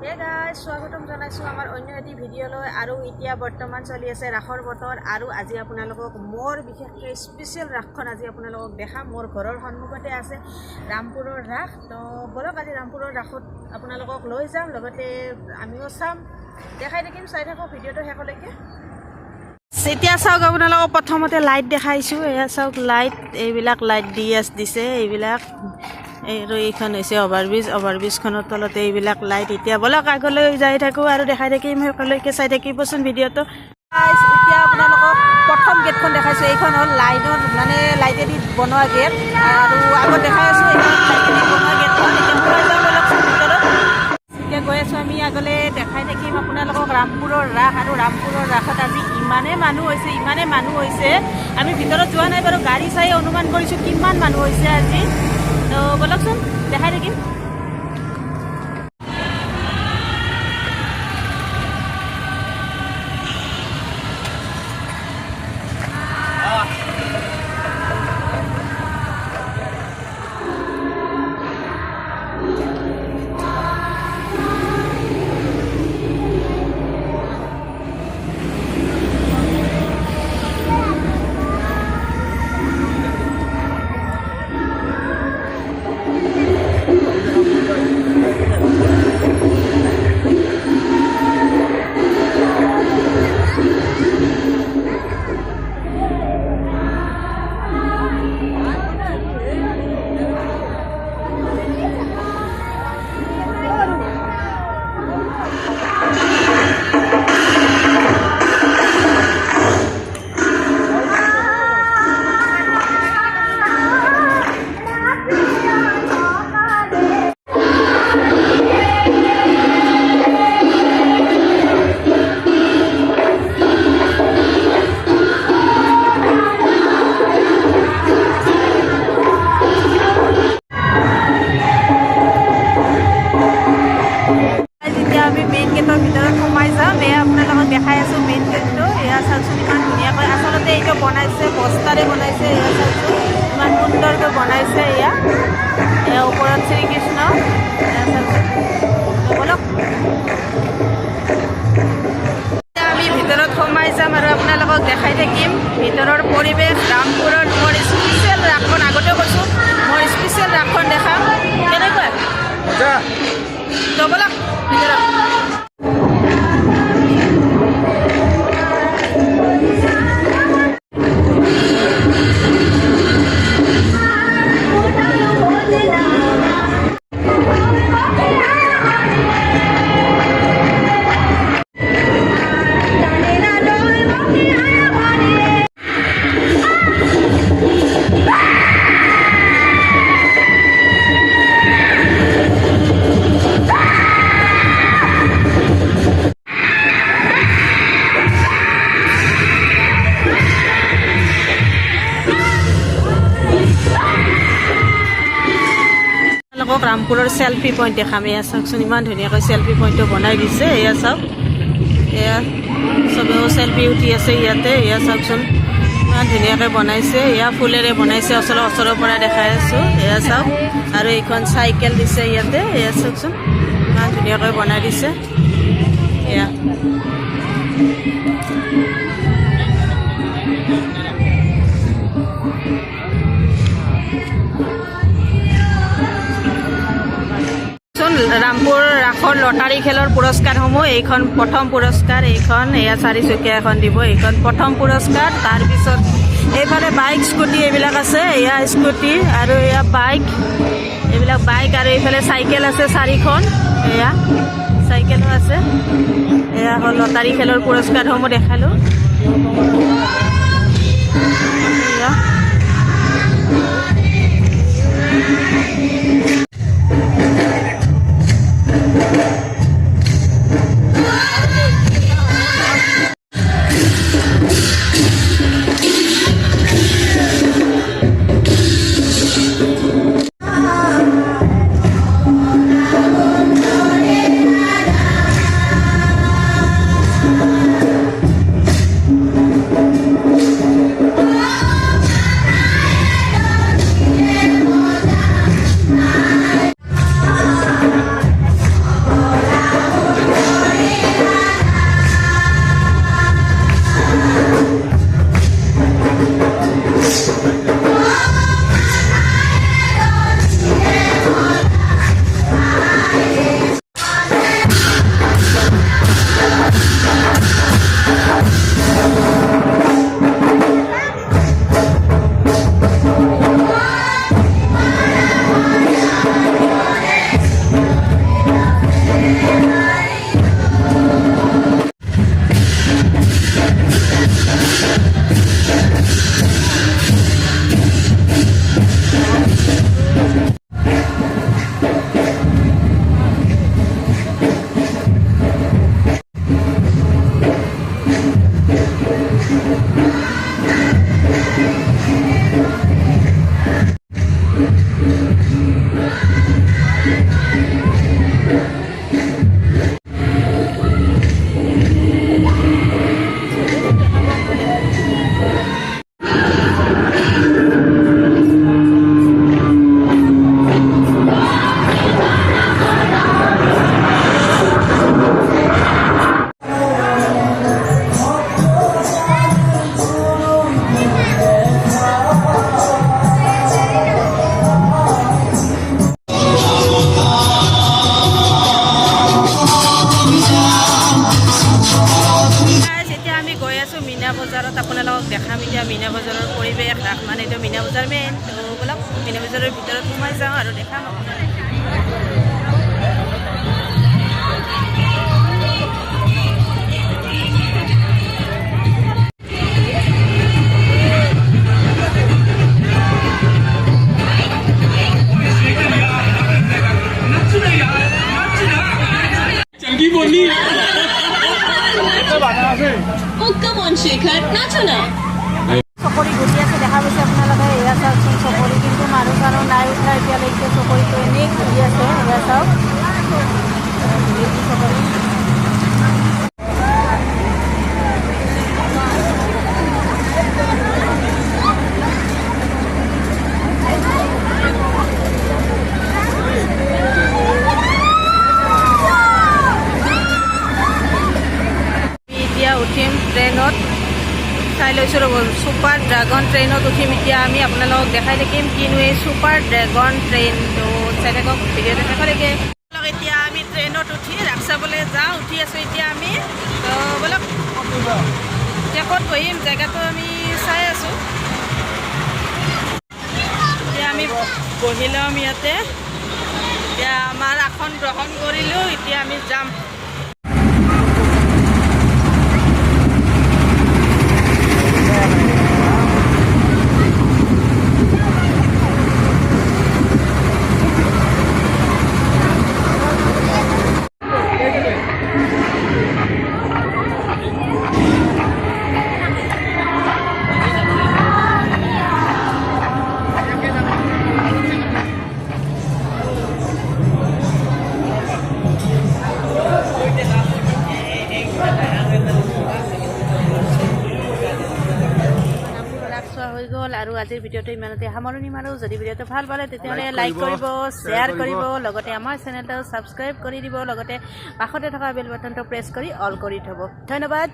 Hey guys স্বাগতম জনাইছোঁ আমাৰ অন্য এটি ভিডিঅ'লৈ আৰু এতিয়া বৰ্তমান চলি আছে ৰাসৰ বতৰ আৰু আজি আপোনালোকক মোৰ বিশেষকৈ স্পেচিয়েল ৰাসখন আজি আপোনালোকক দেখাম। মোৰ ঘৰৰ সন্মুখতে আছে ৰামপুৰৰ ৰাস। তো বলক আজি ৰামপুৰৰ ৰাসত আপোনালোকক লৈ যাম, লগতে আমিও চাম, দেখাই থাকিম। চাই থাকক ভিডিঅ'টো শেষলৈকে। এতিয়া চাওক আপোনালোকক প্ৰথমতে লাইট দেখাইছোঁ। এয়া চাওক লাইট, এইবিলাক লাইট দিছে এইবিলাক। আৰু এইখন হৈছে অভাৰব্ৰিজখনৰ তলতে এইবিলাক লাইট। এতিয়া বলক আগলৈ যাই থাকোঁ আৰু দেখাই থাকিম, সকলোকে চাই থাকিবচোন ভিডিঅ'টো। এতিয়া আপোনালোকক প্ৰথম গেটখন দেখাইছোঁ। এইখন হ'ল লাইটৰ লাইটেদি বনোৱা গেট, আৰু আগত দেখাই আছোঁ এইখন লাইটেদি বনোৱা গেটখন। এতিয়া সোমাই যাওঁ বলকচোন ভিতৰত। এতিয়া গৈ আছোঁ আমি আগলৈ, দেখাই থাকিম আপোনালোকক ৰামপুৰৰ ৰাস। আৰু ৰামপুৰৰ ৰাসত আজি ইমানে মানুহ হৈছে আমি ভিতৰত যোৱা নাই বাৰু, গাড়ী চাই অনুমান কৰিছোঁ কিমান মানুহ হৈছে আজি। তো বলকচোন দেখাই থাকিম। আমি মেইন গেটৰ ভিতৰত সোমাই যাম। এয়া আপোনালোকক দেখাই আছোঁ মেইন গেটটো। এয়া চাওকচোন ইমান ধুনীয়াকৈ, আচলতে এইটো বনাইছে বস্তাৰে বনাইছে। এয়া চাওকচোন ইমান সুন্দৰকৈ বনাইছে। এয়া ওপৰত শ্ৰীকৃষ্ণ। এয়া চাওকচোন, বলক আমি ভিতৰত সোমাই যাম আৰু আপোনালোকক দেখাই থাকিম ভিতৰৰ পৰিৱেশ। ৰামপুৰৰ মোৰ স্পেচিয়েল ৰাসখন, আগতেও কৈছোঁ মোৰ স্পেচিয়েল ৰাসখন দেখাম। কেনেকুৱা তো বলক ভিতৰত। ৰামপুৰৰ চেল্ফি পইণ্ট দেখাম। এয়া চাওকচোন ইমান ধুনীয়াকৈ চেল্ফি পইণ্টটো বনাই দিছে। এয়া চাওক, এয়া চবেও চেল্ফি উঠি আছে ইয়াতে। এয়া চাওকচোন ইমান ধুনীয়াকৈ বনাইছে। এয়া ফুলেৰে বনাইছে, ওচৰৰ পৰা দেখাই আছোঁ। এয়া চাওক, আৰু এইখন চাইকেল দিছে ইয়াতে। এয়া চাওকচোন ইমান ধুনীয়াকৈ বনাই দিছে। এয়া ৰামপুৰ ৰাসৰ লটাৰী খেলৰ পুৰস্কাৰসমূহ। এইখন প্ৰথম পুৰস্কাৰ, এইখন এয়া 4 চকীয়া এখন দিব, এইখন প্ৰথম পুৰস্কাৰ। তাৰপিছত এইফালে বাইক স্কুটি এইবিলাক আছে। এয়া স্কুটি আৰু এয়া বাইক, এইবিলাক বাইক। আৰু এইফালে চাইকেল আছে 4খন। এয়া চাইকেলো আছে। এয়া হ'ল লটাৰী খেলৰ পুৰস্কাৰসমূহ দেখালোঁ। এয়া এতিয়া মীনা বজাৰৰ পৰিৱেশ ৰাস মানে এইটো মীনা বজাৰ মেইন তো ব'লক মীনা বজাৰৰ ভিতৰত সোমাই যাওঁ আৰু দেখাম শেখাৰ নাচো না চকৰি ঘূৰি আছে দেখা পাইছে আপোনালোকে এয়া চাওকচোন চকৰি কিন্তু মানুহ চানুহ নাই উঠা এতিয়ালৈকে চকৰিটো এনেই ঘূৰি আছে এয়া চাওক চকৰি এতিয়া উঠিম ট্ৰেইনত চাই লৈছোঁ ৰ'ব ছুপাৰ ড্ৰাগন ট্ৰেইনত উঠিম এতিয়া আমি আপোনালোকক দেখাই থাকিম কিনো এই ছুপাৰ ড্ৰাগন ট্ৰেইন তো চাই থাকক ভিডিঅ'টো শেষলৈকে এতিয়া আমি ট্ৰেইনত উঠি ৰাস চাবলৈ যাওঁ উঠি আছোঁ এতিয়া আমি তো ব'লক এতিয়া ক'ত বহিম জেগাটো আমি চাই আছোঁ এতিয়া আমি বহি ল'ম ইয়াতে এতিয়া আমাৰ আসন গ্ৰহণ কৰিলোঁ এতিয়া আমি যাম হৈ গ'ল আৰু আজিৰ ভিডিঅ'টো ইমানতে সামৰণি মাৰোঁ যদি ভিডিঅ'টো ভাল পালে তেতিয়াহ'লে লাইক কৰিব শ্বেয়াৰ কৰিব লগতে আমাৰ চেনেলটো ছাবস্ক্ৰাইব কৰি দিব লগতে কাষতে থকা বেল বাটনটো প্ৰেছ কৰি অল কৰি থ'ব ধন্যবাদ